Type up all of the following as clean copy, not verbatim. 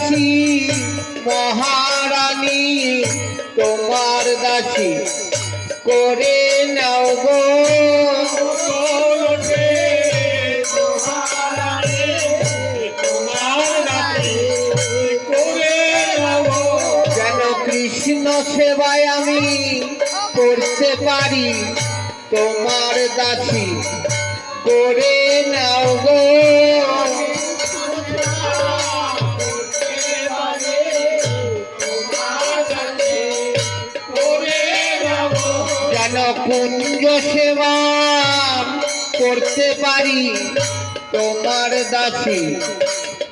দাসী মহারানী তোমার দাসী করে নাও গো যেন কৃষ্ণ সেবায় আমি করতে পারি তোমার দাসী করে নাও গো যেন কুঞ্জ সেবা করতে পারি তোমার দাসী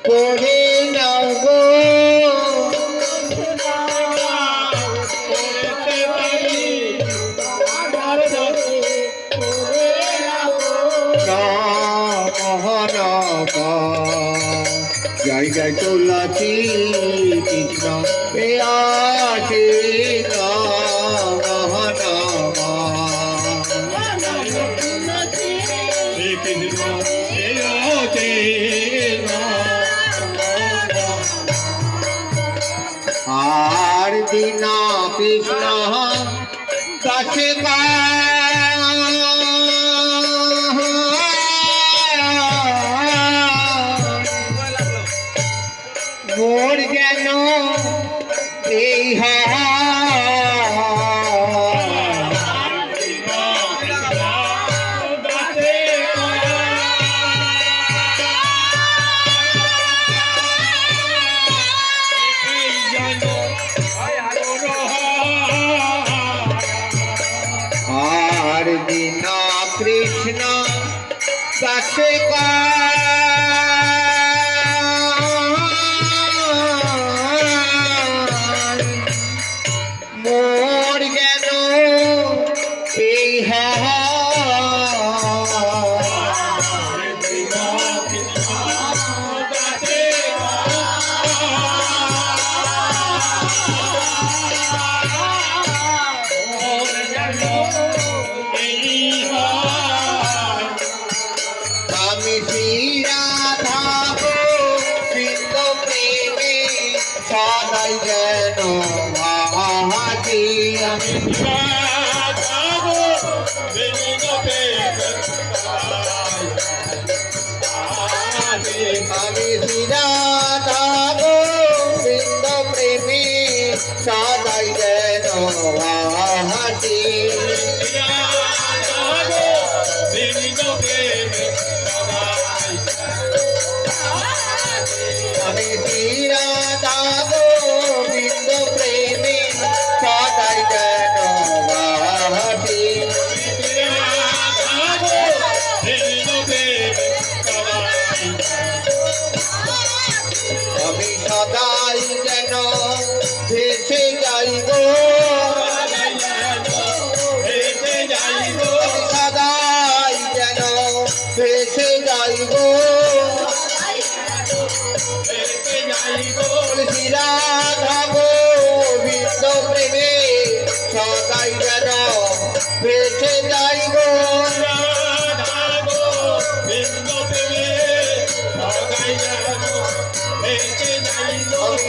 করে নাও গো জয় জয় তুলসী কৃষ্ণ আসে আর দিনা কৃষ্ণ কাছে মোর যেন এই আর দিনা কৃষ্ণ কাছে মোর যেন এই আমি শ্রীরাধা গোবিন্দ প্রেমে সদাই যেন ভাতি আমি শ্রীরাধা গোবিন্দ প্রেমে সদাই যেন ভাতি আমি শ্রীরাধা গোবিন্দ প্রেমে সদাই যেন ভাতি আমি সদাই যেন ভেসে যাইব সদাই যেন ভেসে যাইব শ্রীরাধা গোবিন্দ প্রেমে সদাই যেন ভেসে যাইব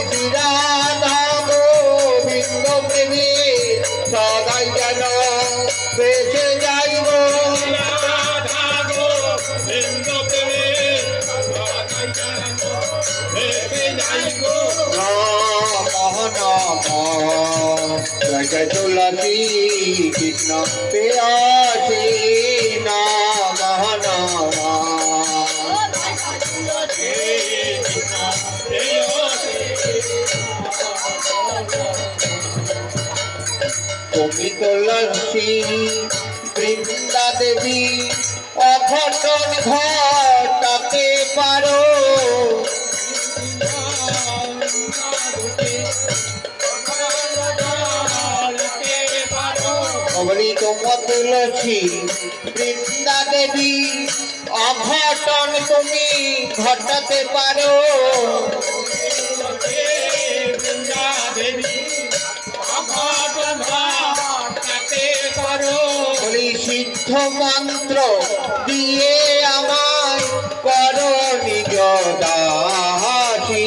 শ্রীরাধা গোবিন্দ প্রেমে সদাই যেন ভেসে যাইব জয় জয় তুলসী কৃষ্ণ আসে তুমি তুলসী বৃন্দা দেবী অঘটন ঘটাতে পারো অমৃত তুলসী বৃন্দা দেবী অঘটন তুমি ঘটাতে পারো সিদ্ধ মন্ত্র দিয়ে আমায় করো নিজ দাসী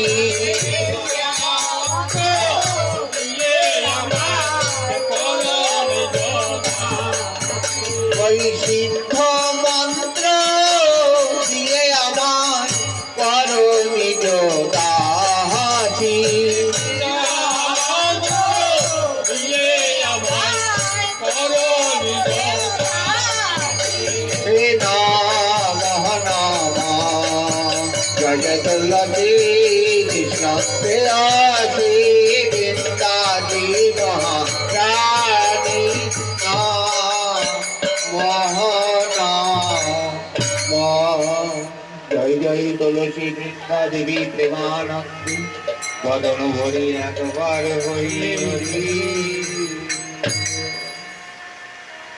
প্রেয়সী বৃন্দা দেব রানী মোহনা জয় জয় তুলসী বৃন্দা দেবী প্রেমানন্দী বদন ভরি একবার হরি হরি